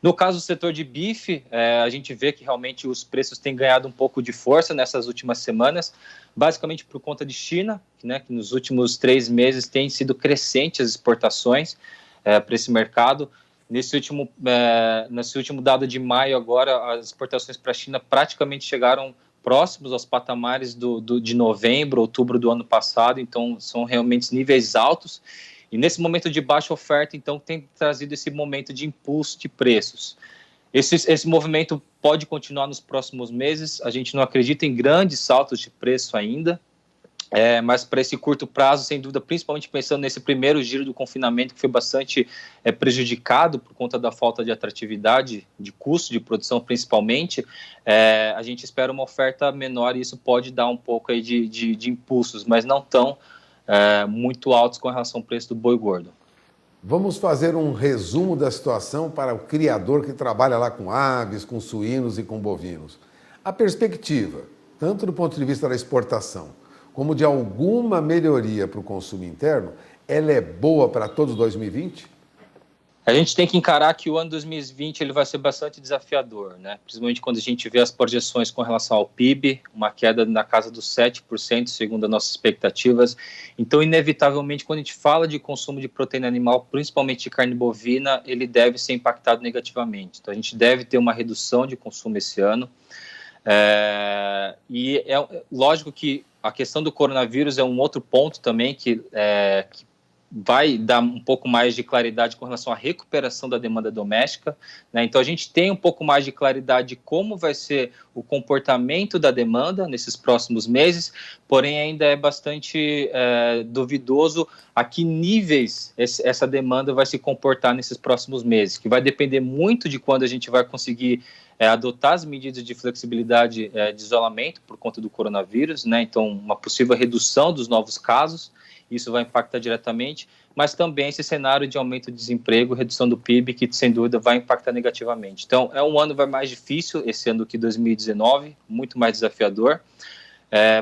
No caso do setor de bife, a gente vê que realmente os preços têm ganhado um pouco de força nessas últimas semanas, basicamente por conta de China, né, que nos últimos 3 meses tem sido crescente as exportações para esse mercado. Nesse último dado de maio agora, as exportações para a China praticamente chegaram próximos aos patamares de novembro, outubro do ano passado, então são realmente níveis altos. E nesse momento de baixa oferta, então, tem trazido esse momento de impulso de preços. Esse movimento pode continuar nos próximos meses, a gente não acredita em grandes saltos de preço ainda, mas para esse curto prazo, sem dúvida, principalmente pensando nesse primeiro giro do confinamento, que foi bastante prejudicado por conta da falta de atratividade, de custo de produção principalmente, a gente espera uma oferta menor e isso pode dar um pouco aí de impulsos, mas não tão muito altos com relação ao preço do boi gordo. Vamos fazer um resumo da situação para o criador que trabalha lá com aves, com suínos e com bovinos. A perspectiva, tanto do ponto de vista da exportação, como de alguma melhoria para o consumo interno, ela é boa para todos 2020? A gente tem que encarar que o ano 2020 ele vai ser bastante desafiador, né? Principalmente quando a gente vê as projeções com relação ao PIB, uma queda na casa dos 7%, segundo as nossas expectativas. Então, inevitavelmente, quando a gente fala de consumo de proteína animal, principalmente de carne bovina, ele deve ser impactado negativamente. Então, a gente deve ter uma redução de consumo esse ano. E é lógico que a questão do coronavírus é um outro ponto também que vai dar um pouco mais de claridade com relação à recuperação da demanda doméstica, né? Então a gente tem um pouco mais de claridade de como vai ser o comportamento da demanda nesses próximos meses, porém ainda é bastante duvidoso a que níveis essa demanda vai se comportar nesses próximos meses, que vai depender muito de quando a gente vai conseguir adotar as medidas de flexibilidade de isolamento por conta do coronavírus, né? Então uma possível redução dos novos casos, isso vai impactar diretamente, mas também esse cenário de aumento de desemprego, redução do PIB, que sem dúvida vai impactar negativamente. Então, é um ano mais difícil, esse ano do que 2019, muito mais desafiador,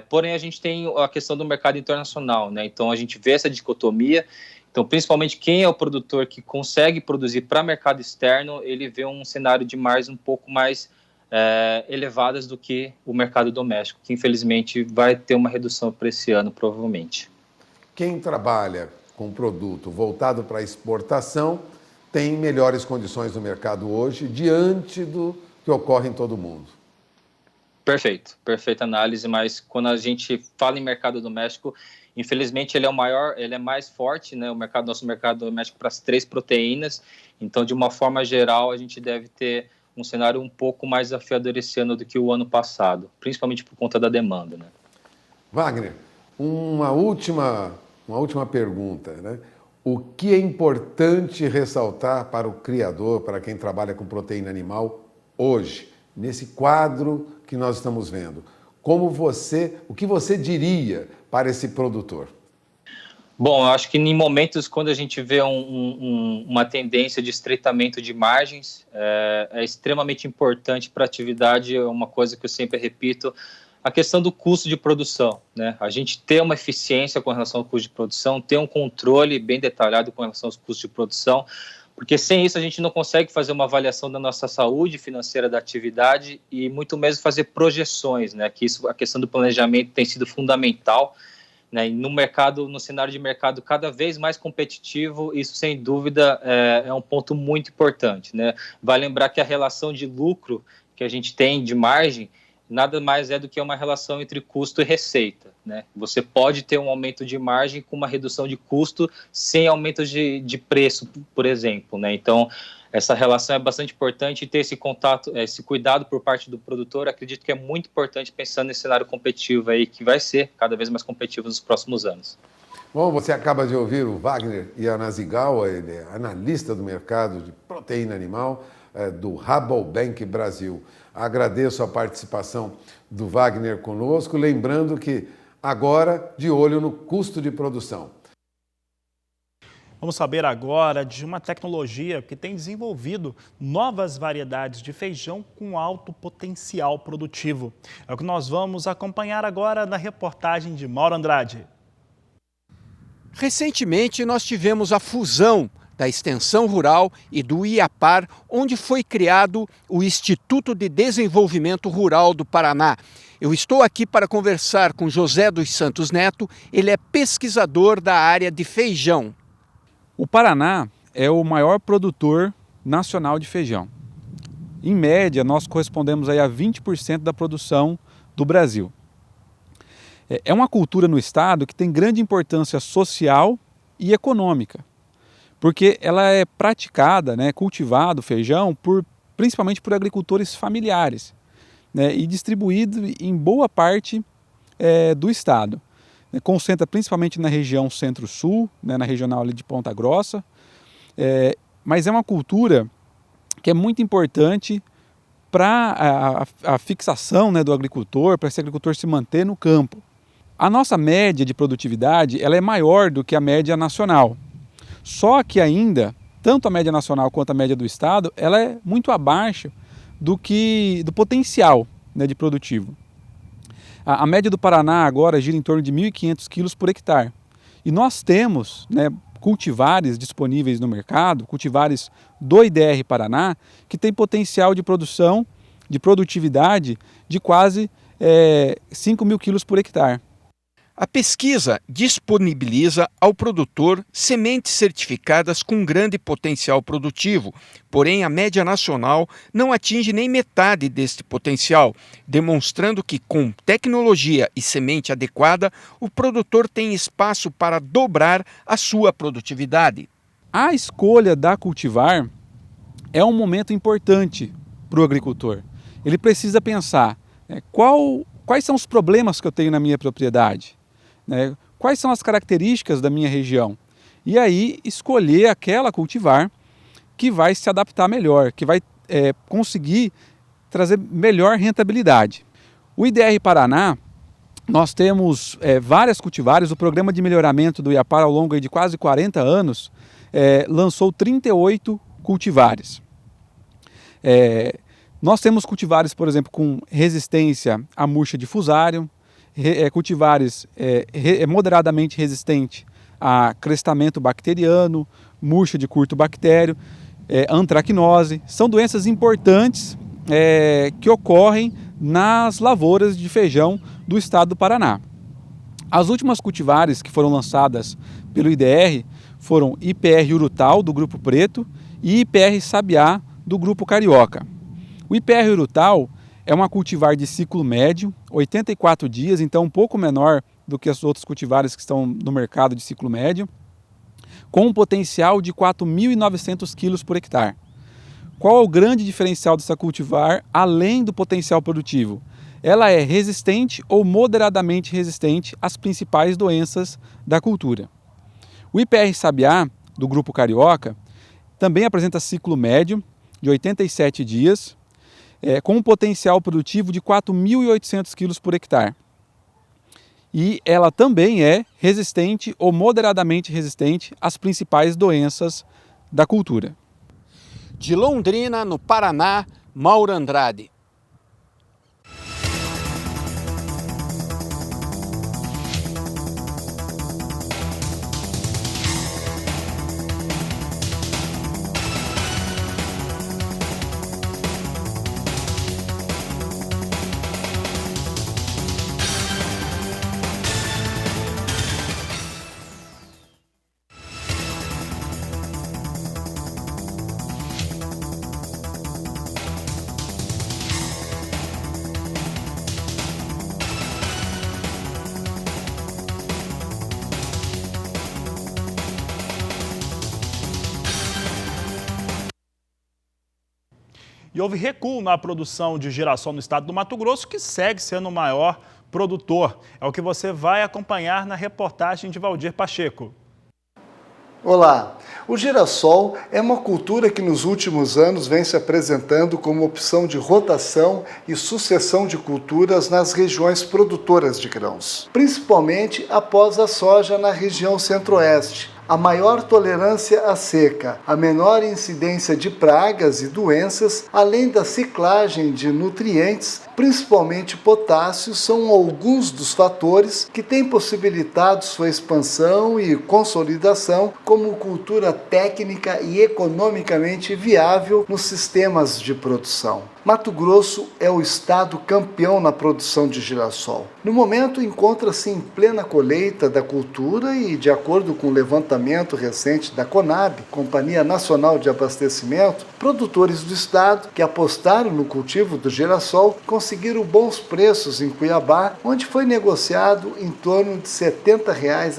porém a gente tem a questão do mercado internacional, né? Então a gente vê essa dicotomia, então principalmente quem é o produtor que consegue produzir para mercado externo, ele vê um cenário de margens um pouco mais elevadas do que o mercado doméstico, que infelizmente vai ter uma redução para esse ano, provavelmente. Quem trabalha com produto voltado para exportação tem melhores condições no mercado hoje, diante do que ocorre em todo o mundo. Perfeito, perfeita análise, mas quando a gente fala em mercado doméstico, infelizmente ele é o maior, ele é mais forte, né? Nosso mercado doméstico para as 3 proteínas, então de uma forma geral a gente deve ter um cenário um pouco mais desafiador esse ano do que o ano passado, principalmente por conta da demanda, né? Wagner, uma última pergunta, né? O que é importante ressaltar para o criador, para quem trabalha com proteína animal hoje, nesse quadro que nós estamos vendo? O que você diria para esse produtor? Bom, eu acho que em momentos quando a gente vê uma tendência de estreitamento de margens, é extremamente importante para a atividade, é uma coisa que eu sempre repito, a questão do custo de produção, né? A gente ter uma eficiência com relação ao custo de produção, ter um controle bem detalhado com relação aos custos de produção, porque sem isso a gente não consegue fazer uma avaliação da nossa saúde financeira da atividade e muito menos fazer projeções, né? Que isso, a questão do planejamento tem sido fundamental, né? E no cenário de mercado cada vez mais competitivo, isso sem dúvida é um ponto muito importante, né? Vale lembrar que a relação de lucro que a gente tem de margem nada mais é do que uma relação entre custo e receita, né? Você pode ter um aumento de margem com uma redução de custo sem aumento de preço, por exemplo, né? Então, essa relação é bastante importante e ter esse contato, esse cuidado por parte do produtor, acredito que é muito importante pensando nesse cenário competitivo aí, que vai ser cada vez mais competitivo nos próximos anos. Bom, você acaba de ouvir o Wagner Yanagisawa, ele é analista do mercado de proteína animal do Rabobank Brasil. Agradeço a participação do Wagner conosco, lembrando que agora de olho no custo de produção. Vamos saber agora de uma tecnologia que tem desenvolvido novas variedades de feijão com alto potencial produtivo. É o que nós vamos acompanhar agora na reportagem de Mauro Andrade. Recentemente, nós tivemos a fusão da Extensão Rural e do IAPAR, onde foi criado o Instituto de Desenvolvimento Rural do Paraná. Eu estou aqui para conversar com José dos Santos Neto, ele é pesquisador da área de feijão. O Paraná é o maior produtor nacional de feijão. Em média, nós correspondemos aí a 20% da produção do Brasil. É uma cultura no estado que tem grande importância social e econômica, porque ela é praticada, cultivado o feijão, principalmente por agricultores familiares, e distribuído em boa parte do estado. Concentra principalmente na região centro-sul, na regional ali de Ponta Grossa, mas é uma cultura que é muito importante para a fixação do agricultor, para esse agricultor se manter no campo. A nossa média de produtividade ela é maior do que a média nacional, só que ainda, tanto a média nacional quanto a média do estado, ela é muito abaixo do potencial de produtivo. A média do Paraná agora gira em torno de 1.500 quilos por hectare. E nós temos cultivares disponíveis no mercado, cultivares do IDR Paraná, que tem potencial de produção, de produtividade de quase 5.000 quilos por hectare. A pesquisa disponibiliza ao produtor sementes certificadas com grande potencial produtivo, porém a média nacional não atinge nem metade deste potencial, demonstrando que com tecnologia e semente adequada, o produtor tem espaço para dobrar a sua produtividade. A escolha da cultivar é um momento importante para o agricultor. Ele precisa pensar quais são os problemas que eu tenho na minha propriedade, quais são as características da minha região, e aí escolher aquela cultivar que vai se adaptar melhor, que vai conseguir trazer melhor rentabilidade. O IDR Paraná, nós temos várias cultivares. O programa de melhoramento do Iapar ao longo de quase 40 anos lançou 38 cultivares. Nós temos cultivares, por exemplo, com resistência à murcha de fusário, cultivares moderadamente resistentes a crestamento bacteriano, murcha de curto bactério, antracnose. São doenças importantes que ocorrem nas lavouras de feijão do estado do Paraná. As últimas cultivares que foram lançadas pelo IDR foram IPR Urutau, do Grupo Preto, e IPR Sabiá, do Grupo Carioca. O IPR Urutau é uma cultivar de ciclo médio, 84 dias, então um pouco menor do que as outras cultivares que estão no mercado de ciclo médio, com um potencial de 4.900 quilos por hectare. Qual é o grande diferencial dessa cultivar, além do potencial produtivo? Ela é resistente ou moderadamente resistente às principais doenças da cultura. O IPR Sabiá, do Grupo Carioca, também apresenta ciclo médio, de 87 dias, com um potencial produtivo de 4.800 quilos por hectare. E ela também é resistente ou moderadamente resistente às principais doenças da cultura. De Londrina, no Paraná, Mauro Andrade. E houve recuo na produção de girassol no estado do Mato Grosso, que segue sendo o maior produtor. É o que você vai acompanhar na reportagem de Valdir Pacheco. Olá! O girassol é uma cultura que nos últimos anos vem se apresentando como opção de rotação e sucessão de culturas nas regiões produtoras de grãos, principalmente após a soja na região centro-oeste. A maior tolerância à seca, a menor incidência de pragas e doenças, além da ciclagem de nutrientes, principalmente potássio, são alguns dos fatores que têm possibilitado sua expansão e consolidação como cultura técnica e economicamente viável nos sistemas de produção. Mato Grosso é o estado campeão na produção de girassol. No momento, encontra-se em plena colheita da cultura e, de acordo com o levantamento recente da Conab, Companhia Nacional de Abastecimento, produtores do estado que apostaram no cultivo do girassol conseguiram bons preços em Cuiabá, onde foi negociado em torno de R$ 70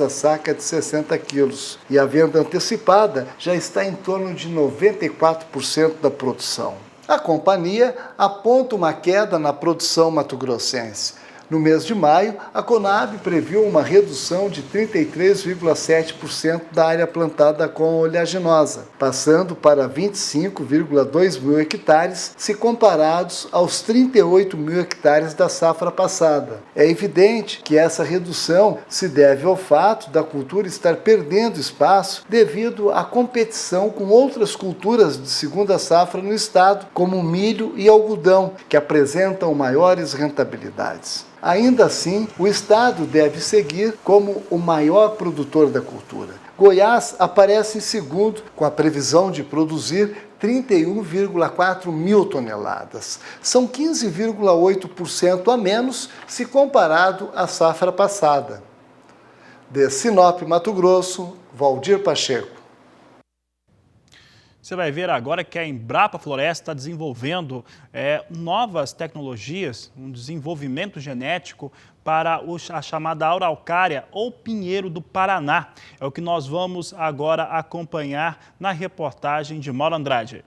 a saca de 60 quilos. E a venda antecipada já está em torno de 94% da produção. A companhia aponta uma queda na produção mato-grossense. No mês de maio, a Conab previu uma redução de 33,7% da área plantada com oleaginosa, passando para 25,2 mil hectares, se comparados aos 38 mil hectares da safra passada. É evidente que essa redução se deve ao fato da cultura estar perdendo espaço devido à competição com outras culturas de segunda safra no estado, como milho e algodão, que apresentam maiores rentabilidades. Ainda assim, o estado deve seguir como o maior produtor da cultura. Goiás aparece em segundo, com a previsão de produzir 31,4 mil toneladas. São 15,8% a menos se comparado à safra passada. De Sinop, Mato Grosso, Valdir Pacheco. Você vai ver agora que a Embrapa Floresta está desenvolvendo novas tecnologias, um desenvolvimento genético para a chamada araucária ou pinheiro do Paraná. É o que nós vamos agora acompanhar na reportagem de Mauro Andrade.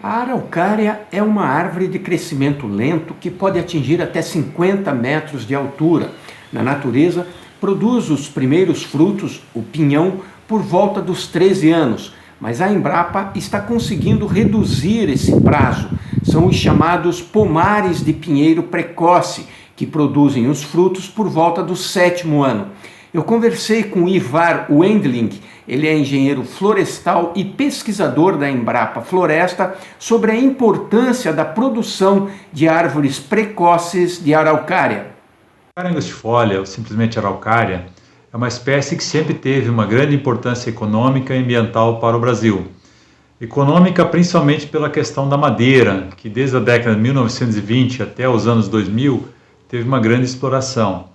A araucária é uma árvore de crescimento lento que pode atingir até 50 metros de altura. Na natureza, produz os primeiros frutos, o pinhão, por volta dos 13 anos, mas a Embrapa está conseguindo reduzir esse prazo. São os chamados pomares de pinheiro precoce, que produzem os frutos por volta do 7º ano. Eu conversei com Ivar Wendling, ele é engenheiro florestal e pesquisador da Embrapa Floresta, sobre a importância da produção de árvores precoces de araucária. A araucária angustifolia, ou simplesmente araucária, é uma espécie que sempre teve uma grande importância econômica e ambiental para o Brasil. Econômica principalmente pela questão da madeira, que desde a década de 1920 até os anos 2000 teve uma grande exploração.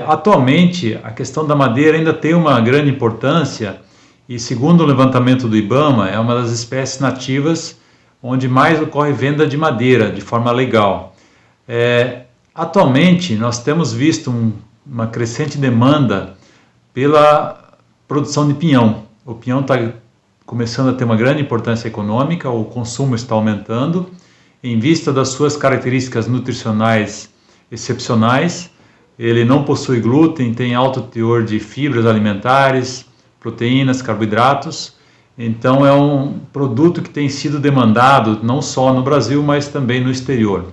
Atualmente, a questão da madeira ainda tem uma grande importância e, segundo o levantamento do IBAMA, é uma das espécies nativas onde mais ocorre venda de madeira de forma legal. Atualmente, nós temos visto uma crescente demanda pela produção de pinhão. O pinhão está começando a ter uma grande importância econômica, o consumo está aumentando, em vista das suas características nutricionais excepcionais. Ele não possui glúten, tem alto teor de fibras alimentares, proteínas, carboidratos. Então é um produto que tem sido demandado não só no Brasil, mas também no exterior.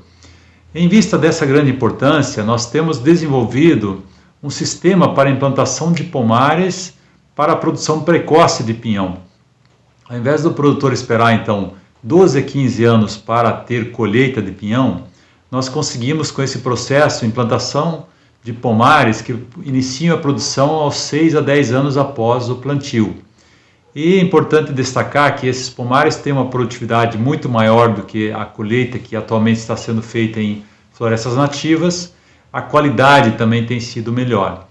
Em vista dessa grande importância, nós temos desenvolvido um sistema para a implantação de pomares para a produção precoce de pinhão. Ao invés do produtor esperar, então, 12 a 15 anos para ter colheita de pinhão, nós conseguimos, com esse processo, implantação de pomares que iniciam a produção aos 6 a 10 anos após o plantio. E é importante destacar que esses pomares têm uma produtividade muito maior do que a colheita que atualmente está sendo feita em florestas nativas. A qualidade também tem sido melhor.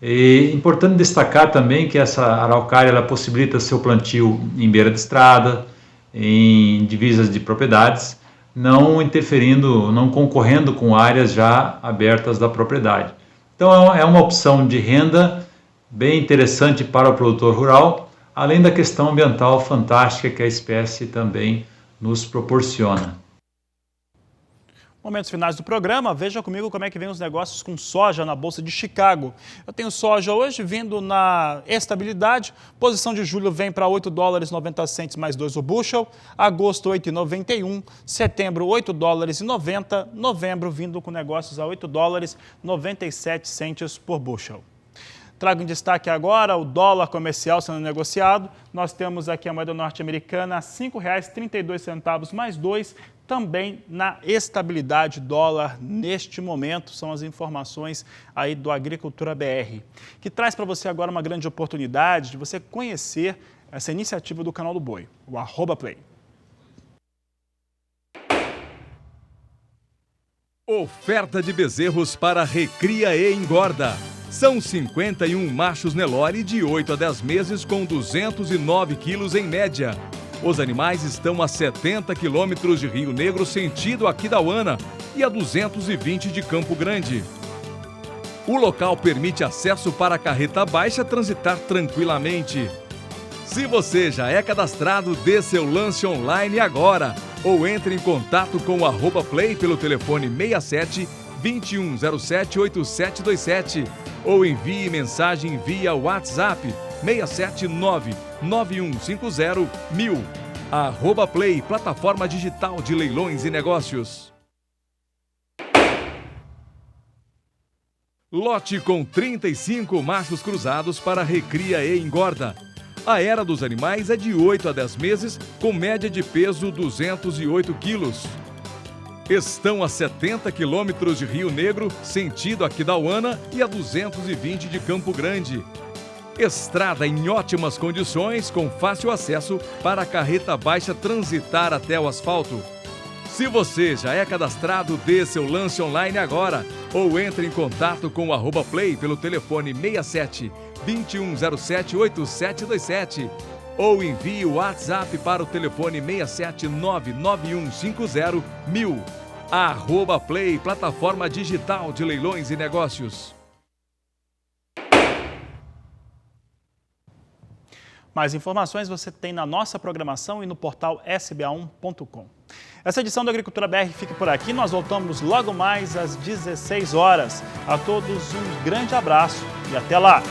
É importante destacar também que essa araucária ela possibilita seu plantio em beira de estrada, em divisas de propriedades, não interferindo, não concorrendo com áreas já abertas da propriedade. Então é uma opção de renda bem interessante para o produtor rural, além da questão ambiental fantástica que a espécie também nos proporciona. Momentos finais do programa, veja comigo como é que vem os negócios com soja na Bolsa de Chicago. Eu tenho soja hoje vindo na estabilidade, posição de julho vem para $8,90 mais 2 o bushel, agosto 8,91, setembro $8,90, novembro vindo com negócios a $8,97 por bushel. Trago em destaque agora o dólar comercial sendo negociado. Nós temos aqui a moeda norte-americana a R$ 5,32 mais 2, também na estabilidade dólar neste momento. São as informações aí do Agricultura BR, que traz para você agora uma grande oportunidade de você conhecer essa iniciativa do Canal do Boi, o @play. Oferta de bezerros para recria e engorda. São 51 machos Nelore de 8 a 10 meses com 209 quilos em média. Os animais estão a 70 quilômetros de Rio Negro, sentido Aquidauana, e a 220 de Campo Grande. O local permite acesso para a carreta baixa transitar tranquilamente. Se você já é cadastrado, dê seu lance online agora ou entre em contato com o @play pelo telefone 67 2107 8727 ou envie mensagem via WhatsApp 679 9150 1000. @play, plataforma digital de leilões e negócios. Lote com 35 machos cruzados para recria e engorda. A era dos animais é de 8 a 10 meses, com média de peso 208 quilos. Estão a 70 quilômetros de Rio Negro, sentido Aquidauana, e a 220 de Campo Grande. Estrada em ótimas condições, com fácil acesso para a carreta baixa transitar até o asfalto. Se você já é cadastrado, dê seu lance online agora ou entre em contato com o @play pelo telefone 67 2107 8727 ou envie o WhatsApp para o telefone 67991501000. @play, plataforma digital de leilões e negócios. Mais informações você tem na nossa programação e no portal sba1.com. Essa edição do Agricultura BR fica por aqui. Nós voltamos logo mais às 16 horas. A todos um grande abraço e até lá!